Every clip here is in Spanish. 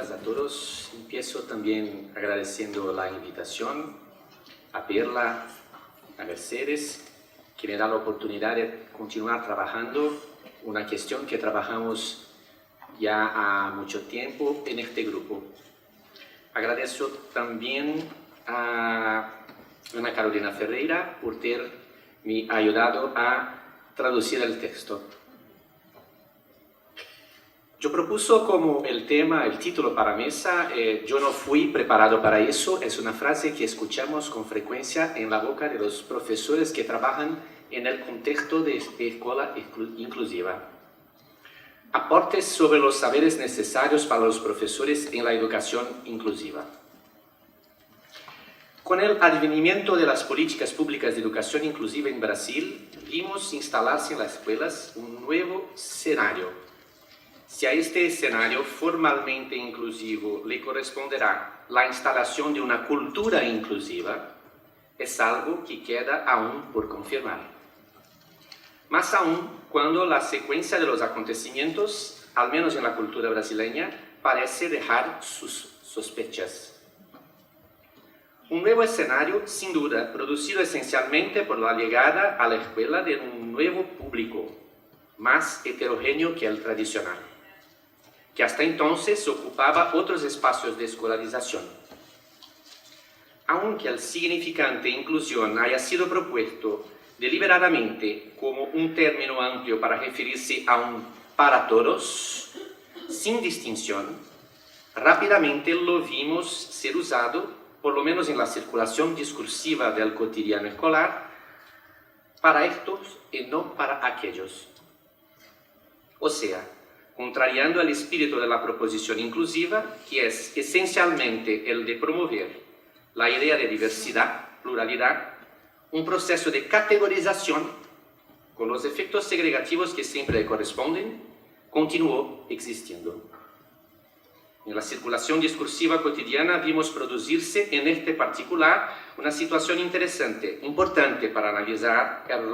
todas, a todos. Empiezo también agradeciendo la invitación a Perla, a Mercedes, que me da la oportunidad de continuar trabajando una cuestión que trabajamos ya a mucho tiempo en este grupo. Agradezco también a Ana Carolina Ferreira por haberme ayudado a traducir el texto. Yo propuso como el tema, el título para mesa, yo no fui preparado para eso, es una frase que escuchamos con frecuencia en la boca de los profesores que trabajan en el contexto de escuela inclusiva. Aportes sobre los saberes necesarios para los profesores en la educación inclusiva. Con el advenimiento de las políticas públicas de educación inclusiva en Brasil, vimos instalarse en las escuelas un nuevo escenario. Si a este escenario formalmente inclusivo le corresponderá la instalación de una cultura inclusiva, es algo que queda aún por confirmar. Más aún cuando la secuencia de los acontecimientos, al menos en la cultura brasileña, parece dejar sus sospechas. Un nuevo escenario, sin duda, producido esencialmente por la llegada a la escuela de un nuevo público, más heterogéneo que el tradicional, que hasta entonces ocupaba otros espacios de escolarización. Aunque el significante inclusión haya sido propuesto deliberadamente como un término amplio para referirse a un para todos, sin distinción, rápidamente lo vimos ser usado, por lo menos en la circulación discursiva del cotidiano escolar, para estos y no para aquellos. O sea, contrariando el espíritu de la proposición inclusiva, que es esencialmente el de promover la idea de diversidad, pluralidad, un proceso de categorización con los efectos segregativos que siempre le corresponden, continuó existiendo. En la circulación discursiva cotidiana vimos producirse en este particular una situación interesante, importante para analizar el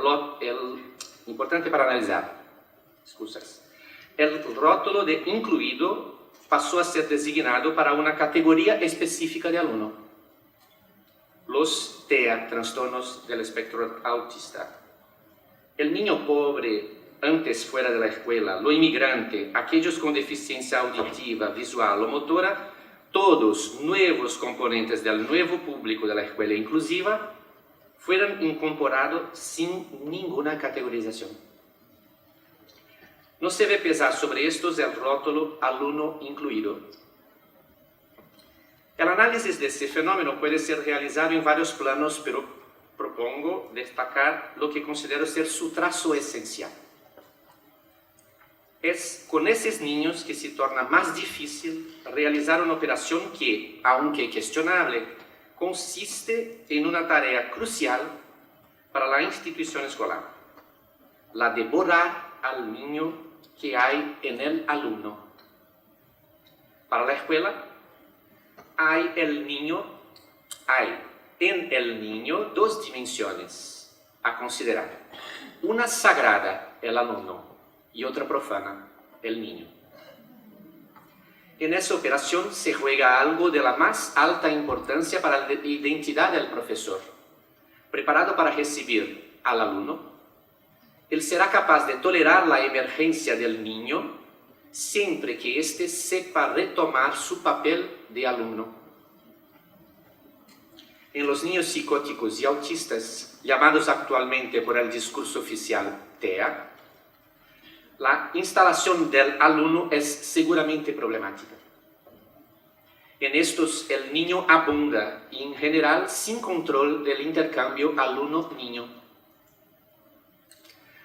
rótulo de incluido pasó a ser designado para una categoría específica de alumno. Los TEA, trastornos del espectro autista. El niño pobre, antes fuera de la escuela, lo inmigrante, aquellos con deficiencia auditiva, visual o motora, todos nuevos componentes del nuevo público de la escuela inclusiva, fueron incorporados sin ninguna categorización. No se ve pesar sobre estos el rótulo alumno incluido. El análisis de este fenómeno puede ser realizado en varios planos, pero propongo destacar lo que considero ser su trazo esencial. Es con esos niños que se torna más difícil realizar una operación que, aunque cuestionable, consiste en una tarea crucial para la institución escolar, la de borrar al niño que hay en el alumno. Para la escuela, hay en el niño dos dimensiones a considerar. Una sagrada, el alumno, y otra profana, el niño. En esa operación se juega algo de la más alta importancia para la identidad del profesor. Preparado para recibir al alumno, él será capaz de tolerar la emergencia del niño siempre que éste sepa retomar su papel de alumno. En los niños psicóticos y autistas, llamados actualmente por el discurso oficial TEA, la instalación del alumno es seguramente problemática. En estos, el niño abunda y en general sin control del intercambio alumno-niño.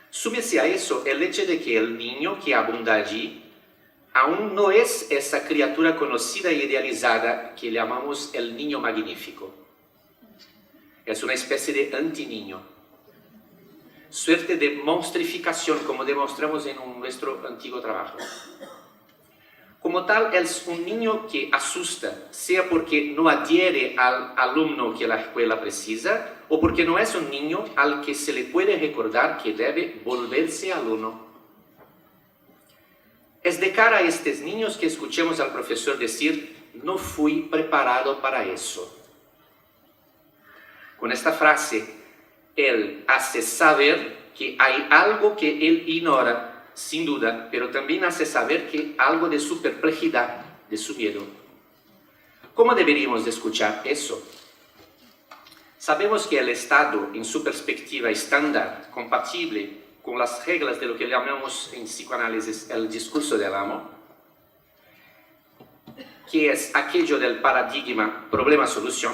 Súmese a eso el hecho de que el niño que abunda allí aún no es esa criatura conocida e idealizada que llamamos el niño magnífico. Es una especie de antiniño. Suerte de monstrificación, como demostramos en nuestro antiguo trabajo. Como tal, es un niño que asusta, sea porque no adhiere al alumno que la escuela precisa, o porque no es un niño al que se le puede recordar que debe volverse alumno. Es de cara a estos niños que escuchemos al profesor decir, no fui preparado para eso. Con esta frase, él hace saber que hay algo que él ignora, sin duda, pero también hace saber que algo de su perplejidad, de su miedo. ¿Cómo deberíamos de escuchar eso? Sabemos que el Estado, en su perspectiva estándar, compatible con las reglas de lo que llamamos en psicoanálisis el discurso del amo, que es aquello del paradigma problema-solución,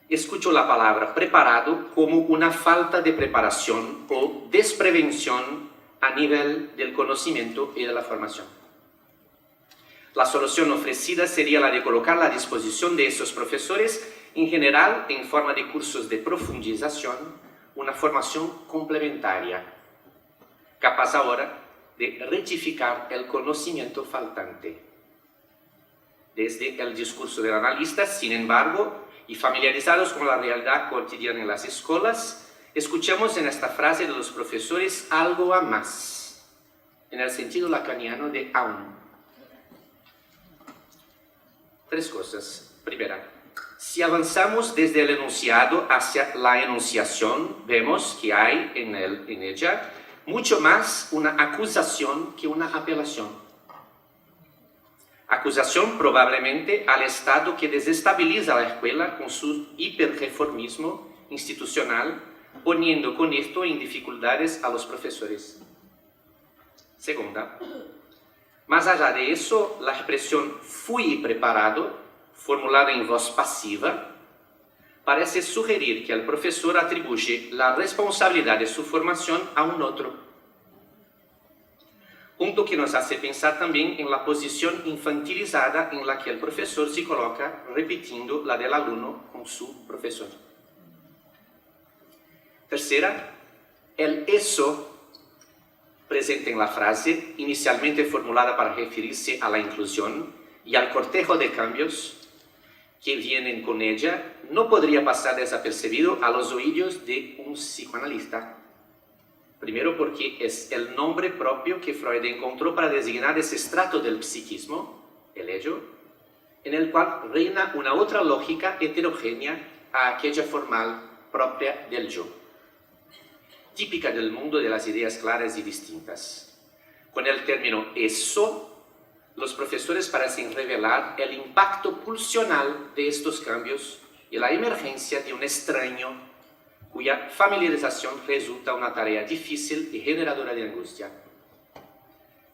escucho la palabra preparado como una falta de preparación o desprevención a nivel del conocimiento y de la formación. La solución ofrecida sería la de colocar a la disposición de esos profesores, en general en forma de cursos de profundización, una formación complementaria, capaz ahora de rectificar el conocimiento faltante. Desde el discurso del analista, sin embargo, y familiarizados con la realidad cotidiana en las escuelas, escuchamos en esta frase de los profesores algo a más, en el sentido lacaniano de aún. Tres cosas. Primera, si avanzamos desde el enunciado hacia la enunciación, vemos que hay en ella mucho más una acusación que una apelación. Acusación probablemente al Estado que desestabiliza la escuela con su hiperreformismo institucional, poniendo con esto en dificultades a los profesores. Segunda, más allá de eso, la expresión fui preparado, formulada en voz pasiva, parece sugerir que el profesor atribuye la responsabilidad de su formación a un otro. Punto que nos hace pensar también en la posición infantilizada en la que el profesor se coloca repitiendo la del alumno con su profesor. Tercera, el eso presente en la frase, inicialmente formulada para referirse a la inclusión y al cortejo de cambios que vienen con ella, no podría pasar desapercibido a los oídos de un psicoanalista. Primero porque es el nombre propio que Freud encontró para designar ese estrato del psiquismo, el ello, en el cual reina una otra lógica heterogénea a aquella formal propia del yo, típica del mundo de las ideas claras y distintas. Con el término eso, los profesores parecen revelar el impacto pulsional de estos cambios y la emergencia de un extraño cuya familiarización resulta una tarea difícil y generadora de angustia.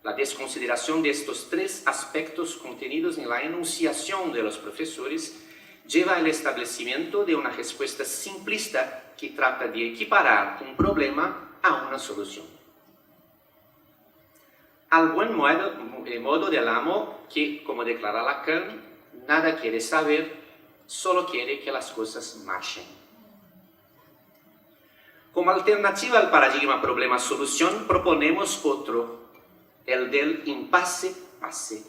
La desconsideración de estos tres aspectos contenidos en la enunciación de los profesores lleva al establecimiento de una respuesta simplista que trata de equiparar un problema a una solución. Al buen modo del amo que, como declara Lacan, nada quiere saber, solo quiere que las cosas marchen. Como alternativa al paradigma problema-solución, proponemos otro, el del impasse-passe.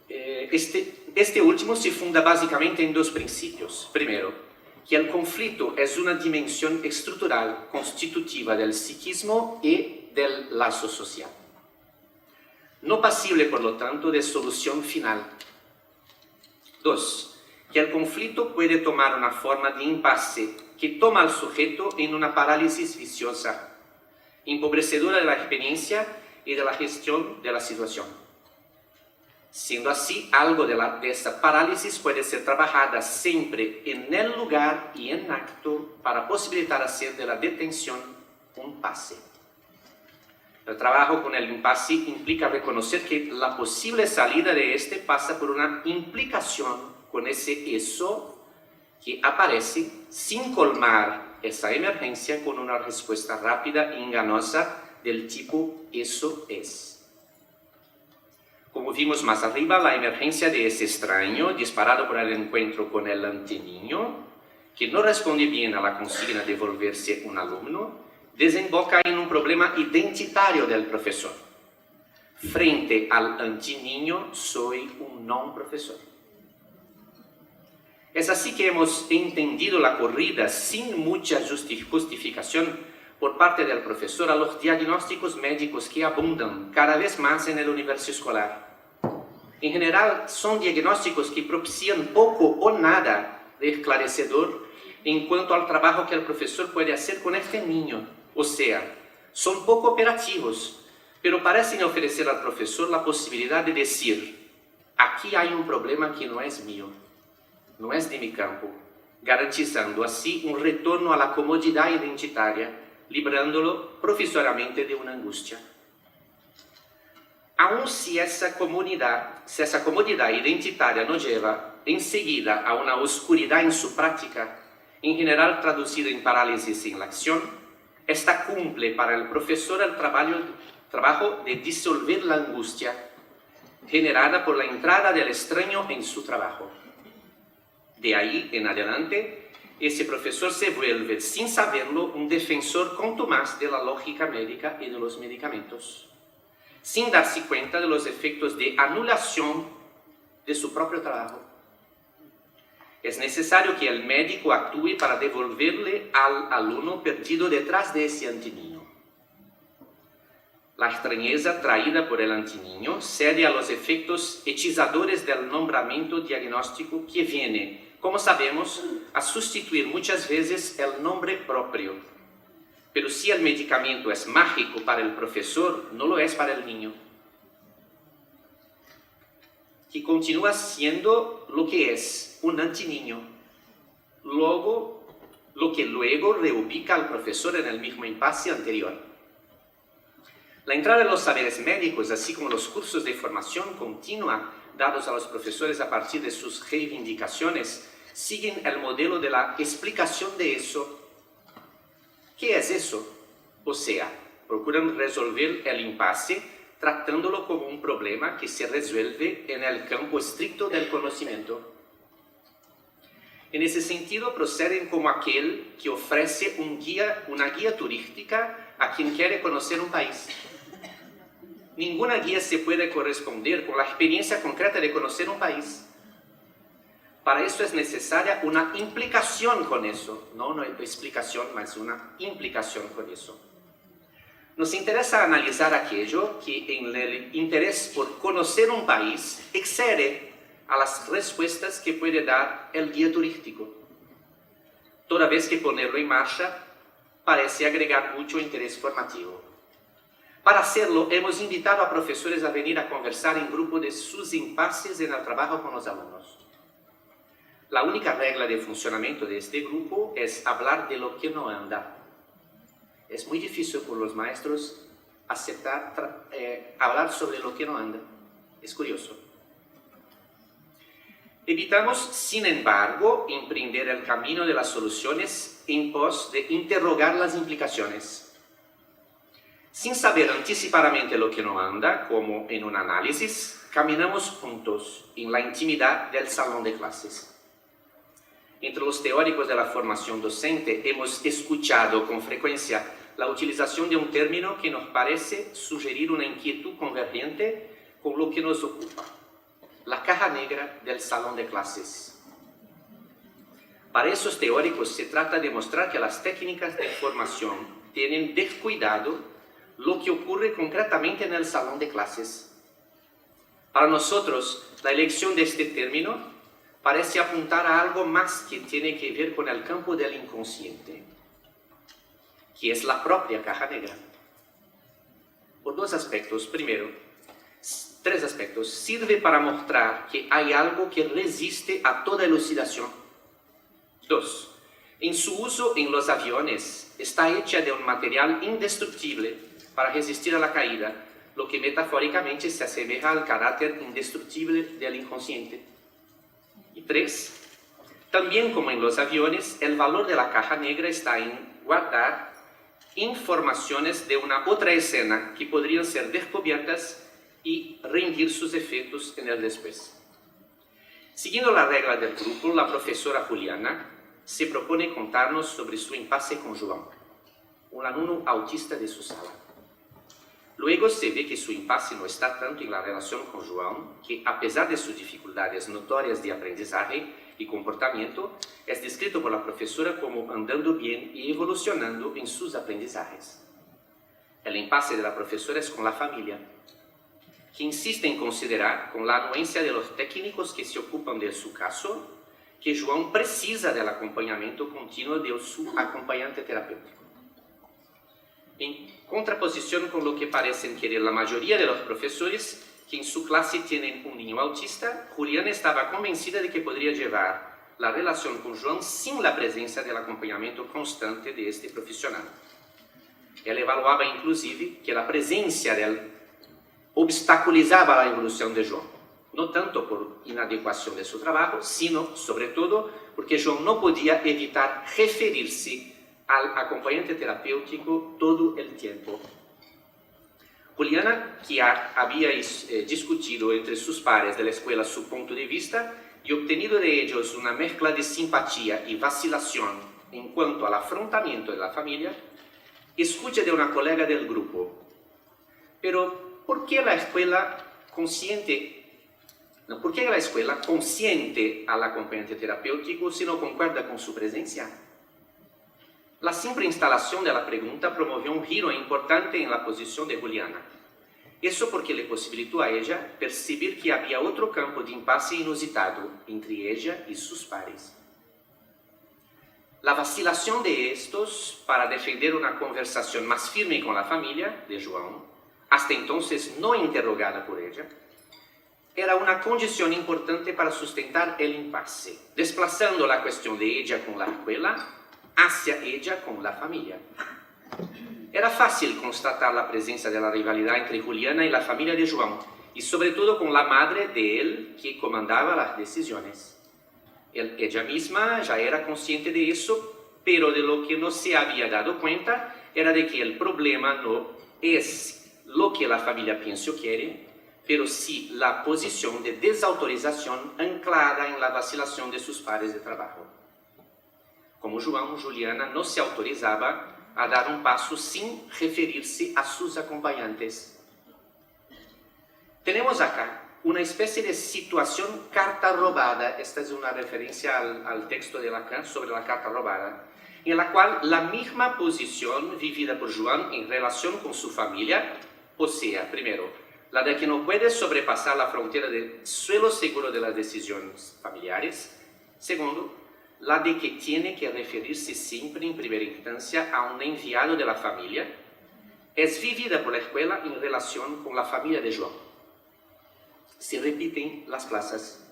Este último se funda básicamente en dos principios. Primero, que el conflicto es una dimensión estructural constitutiva del psiquismo y del lazo social. No pasible, por lo tanto, de solución final. Dos, que el conflicto puede tomar una forma de impasse que toma al sujeto en una parálisis viciosa, empobrecedora de la experiencia y de la gestión de la situación. Siendo así, algo de esta parálisis puede ser trabajada siempre en el lugar y en acto para posibilitar hacer de la detención un pase. El trabajo con el impasse implica reconocer que la posible salida de este pasa por una implicación con ese eso que aparece sin colmar esa emergencia con una respuesta rápida e engañosa del tipo eso es. Como vimos más arriba, la emergencia de ese extraño, disparado por el encuentro con el anteniño, que no responde bien a la consigna de volverse un alumno, desemboca en un problema identitario del profesor. Frente al anteniño, soy un no profesor. Es así que hemos entendido la corrida sin mucha justificación por parte del profesor a los diagnósticos médicos que abundan cada vez más en el universo escolar. En general, son diagnósticos que propician poco o nada de esclarecedor en cuanto al trabajo que el profesor puede hacer con este niño. O sea, son poco operativos, pero parecen ofrecer al profesor la posibilidad de decir: aquí hay un problema que no es mío, no es de mi campo, garantizando así un retorno a la comodidad identitaria, librándolo provisoriamente de una angustia. Aun si esa comodidad identitaria nos lleva enseguida a una oscuridad en su práctica, en general traducida en parálisis en la acción, esta cumple para el profesor el trabajo de disolver la angustia generada por la entrada del extraño en su trabajo. De ahí en adelante, ese profesor se vuelve, sin saberlo, un defensor contumaz de la lógica médica y de los medicamentos, sin darse cuenta de los efectos de anulación de su propio trabajo. Es necesario que el médico actúe para devolverle al alumno perdido detrás de ese antiniño. La extrañeza traída por el antiniño cede a los efectos hechizadores del nombramiento diagnóstico que viene, como sabemos, a sustituir muchas veces el nombre propio. Pero si el medicamento es mágico para el profesor, no lo es para el niño, que continúa siendo lo que es, un antiniño. Lo que luego reubica al profesor en el mismo impasse anterior. La entrada en los saberes médicos, así como los cursos de formación continua dados a los profesores a partir de sus reivindicaciones, siguen el modelo de la explicación de eso. ¿Qué es eso? O sea, procuran resolver el impasse tratándolo como un problema que se resuelve en el campo estricto del conocimiento. En ese sentido, proceden como aquel que ofrece una guía turística a quien quiere conocer un país. Ninguna guía se puede corresponder con la experiencia concreta de conocer un país. Para eso es necesaria una implicación con eso, no una explicación, más una implicación con eso. Nos interesa analizar aquello que en el interés por conocer un país excede a las respuestas que puede dar el guía turístico, toda vez que ponerlo en marcha parece agregar mucho interés formativo. Para hacerlo, hemos invitado a profesores a venir a conversar en grupo de sus impases en el trabajo con los alumnos. La única regla de funcionamiento de este grupo es hablar de lo que no anda. Es muy difícil por los maestros aceptar hablar sobre lo que no anda. Es curioso. Evitamos, sin embargo, emprender el camino de las soluciones en pos de interrogar las implicaciones. Sin saber anticipadamente lo que no anda, como en un análisis, caminamos juntos en la intimidad del salón de clases. Entre los teóricos de la formación docente hemos escuchado con frecuencia la utilización de un término que nos parece sugerir una inquietud convergente con lo que nos ocupa: la caja negra del salón de clases. Para esos teóricos se trata de mostrar que las técnicas de formación tienen descuidado lo que ocurre concretamente en el salón de clases. Para nosotros, la elección de este término parece apuntar a algo más que tiene que ver con el campo del inconsciente, que es la propia caja negra. Por dos aspectos. Primero, tres aspectos. Sirve para mostrar que hay algo que resiste a toda elucidación. Dos, en su uso en los aviones está hecha de un material indestructible para resistir a la caída, lo que metafóricamente se asemeja al carácter indestructible del inconsciente. Y tres, también como en los aviones, el valor de la caja negra está en guardar informaciones de una otra escena que podrían ser descubiertas y rendir sus efectos en el después. Siguiendo la regla del grupo, la profesora Juliana se propone contarnos sobre su impasse con João, un alumno autista de su sala. Luego se ve que su impasse no está tanto en la relación con João, que a pesar de sus dificultades notorias de aprendizaje, y comportamiento, es descrito por la profesora como andando bien y evolucionando en sus aprendizajes. El impasse de la profesora es con la familia, que insiste en considerar, con la anuencia de los técnicos que se ocupan de su caso, que João precisa del acompañamiento continuo de su acompañante terapéutico. En contraposición con lo que parecen querer la mayoría de los profesores, que en su clase tienen un niño autista, Juliana estaba convencida de que podría llevar la relación con João sin la presencia del acompañamiento constante de este profesional. Ela evaluaba inclusive que la presencia de él obstaculizaba la evolución de João, no tanto por inadecuación de su trabajo, sino sobre todo porque João no podía evitar referirse al acompañante terapéutico todo el tiempo. Juliana, que había discutido entre sus pares de la escuela su punto de vista y obtenido de ellos una mezcla de simpatía y vacilación en cuanto al afrontamiento de la familia, escucha de una colega del grupo: pero ¿por qué la escuela consiente al acompañante terapéutico si no concuerda con su presencia? La simple instalación de la pregunta promovió un giro importante en la posición de Juliana. Eso porque le posibilitó a ella percibir que había otro campo de impasse inusitado entre ella y sus pares. La vacilación de estos para defender una conversación más firme con la familia de João, hasta entonces no interrogada por ella, era una condición importante para sustentar el impasse, desplazando la cuestión de ella con la escuela hacia ella con la familia. Era fácil constatar la presencia de la rivalidad entre Juliana y la familia de João, y sobre todo con la madre de él que comandaba las decisiones. Ella misma ya era consciente de eso, pero de lo que no se había dado cuenta era de que el problema no es lo que la familia piensa o quiere, pero sí la posición de desautorización anclada en la vacilación de sus pares de trabajo. Como João, Juliana no se autorizaba a dar un paso sin referirse a sus acompañantes. Tenemos acá una especie de situación carta robada. Esta es una referencia al texto de Lacan sobre la carta robada, en la cual la misma posición vivida por João en relación con su familia, o sea, primero, la de que no puede sobrepasar la frontera del suelo seguro de las decisiones familiares. Segundo, la de que tiene que referirse siempre en primera instancia a un enviado de la familia, es vivida por la escuela en relación con la familia de João. Se repiten las plazas.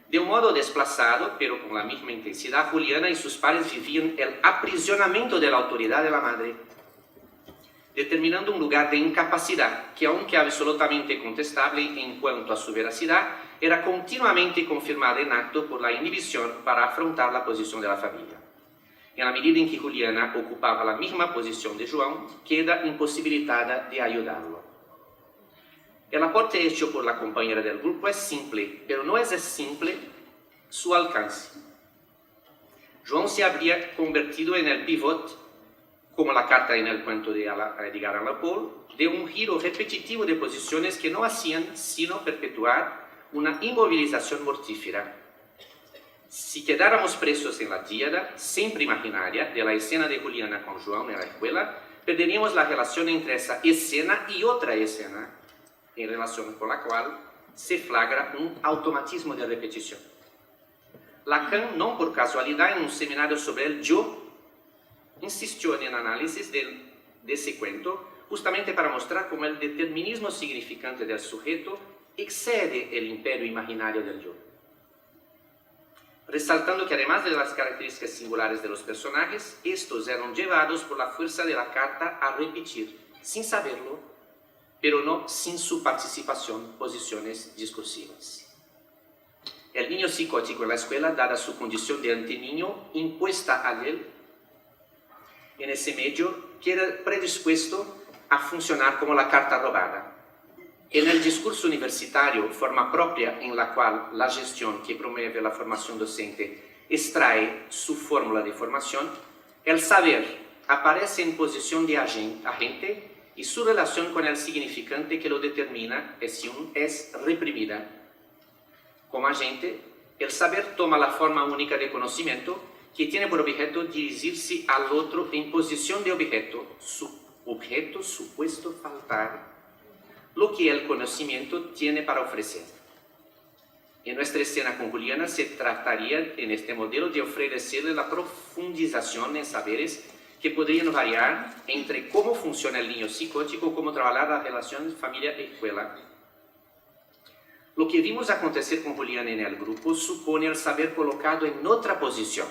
De un modo desplazado, pero con la misma intensidad, Juliana y sus pares vivían el aprisionamiento de la autoridad de la madre, determinando un lugar de incapacidad que, aunque absolutamente contestable en cuanto a su veracidad, era continuamente confirmada en acto por la inhibición para afrontar la posición de la familia. En la medida en que Juliana ocupaba la misma posición de João, queda imposibilitada de ayudarlo. El aporte hecho por la compañera del grupo es simple, pero no es simple su alcance. João se habría convertido en el pivot, como la carta en el cuento de Edgar Allan Poe, de un giro repetitivo de posiciones que no hacían sino perpetuar una inmovilización mortífera. Si quedáramos presos en la díada, siempre imaginaria, de la escena de Juliana con João en la escuela, perderíamos la relación entre esa escena y otra escena, en relación con la cual se flagra un automatismo de repetición. Lacan, no por casualidad, en un seminario sobre el yo, insistió en el análisis de ese cuento, justamente para mostrar cómo el determinismo significante del sujeto excede el imperio imaginario del yo. Resaltando que además de las características singulares de los personajes, estos eran llevados por la fuerza de la carta a repetir, sin saberlo, pero no sin su participación, posiciones discursivas. El niño psicótico en la escuela, dada su condición de anteniño impuesta a él, en ese medio queda predispuesto a funcionar como la carta robada. En el discurso universitario, forma propia en la cual la gestión que promueve la formación docente extrae su fórmula de formación, el saber aparece en posición de agente y su relación con el significante que lo determina es reprimida. Como agente, el saber toma la forma única de conocimiento que tiene por objeto dirigirse al otro en posición de objeto, supuesto faltar lo que el conocimiento tiene para ofrecer. En nuestra escena con Juliana se trataría en este modelo de ofrecerle la profundización en saberes que podrían variar entre cómo funciona el niño psicótico, cómo trabajar la relación familia-escuela. Lo que vimos acontecer con Juliana en el grupo supone el saber colocado en otra posición,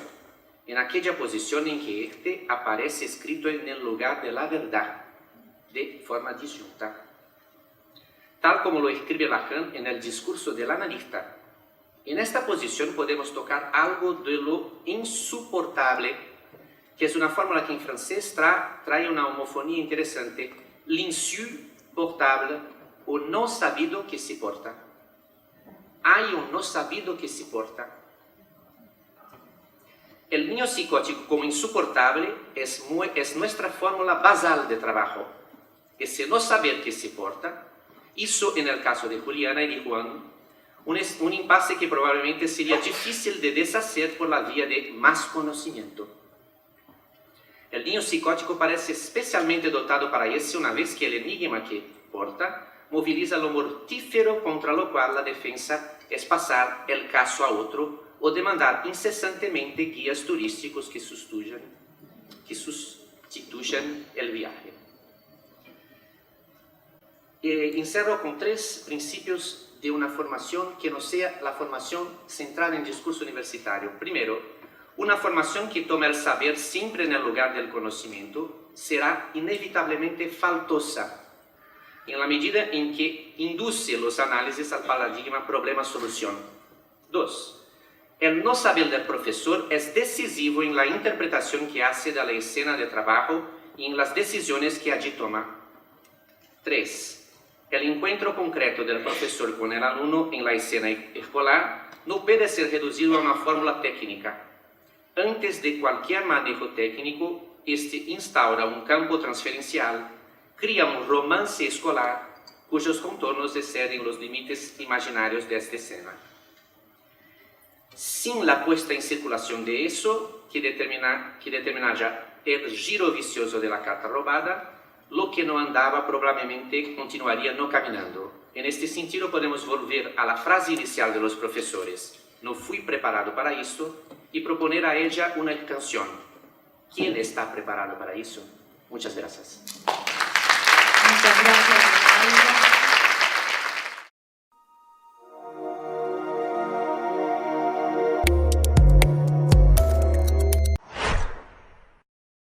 en aquella posición en que este aparece escrito en el lugar de la verdad, de forma disyunta. Tal como lo escribe Lacan en el discurso del analista. En esta posición podemos tocar algo de lo insoportable, que es una fórmula que en francés trae una homofonía interesante, l'insupportable o no sabido que se porta. Hay un no sabido que se porta. El niño psicótico como insoportable es nuestra fórmula basal de trabajo. Ese no saber que se porta hizo en el caso de Juliana y de Juan un impasse que probablemente sería difícil de deshacer por la vía de más conocimiento. El niño psicótico parece especialmente dotado para eso una vez que el enigma que porta moviliza lo mortífero contra lo cual la defensa es pasar el caso a otro o demandar incesantemente guías turísticos que sustituyan el viaje. Encerro con 3 principios de una formación que no sea la formación centrada en discurso universitario. Primero, una formación que toma el saber siempre en el lugar del conocimiento será inevitablemente faltosa, en la medida en que induce los análisis al paradigma problema-solución. 2. El no saber del profesor es decisivo en la interpretación que hace de la escena de trabajo y en las decisiones que allí toma. 3. El encuentro concreto del profesor con el alumno en la escena escolar no puede ser reducido a una fórmula técnica. Antes de cualquier manejo técnico, este instaura un campo transferencial, crea un romance escolar cuyos contornos exceden los límites imaginarios de esta escena. Sin la puesta en circulación de eso, que determina ya el giro vicioso de la carta robada, lo que no andaba probablemente continuaría no caminando. En este sentido podemos volver a la frase inicial de los profesores, no fui preparado para esto, y proponer a ella una canción. ¿Quién está preparado para eso? Muchas gracias. Muchas gracias, Ronaldo.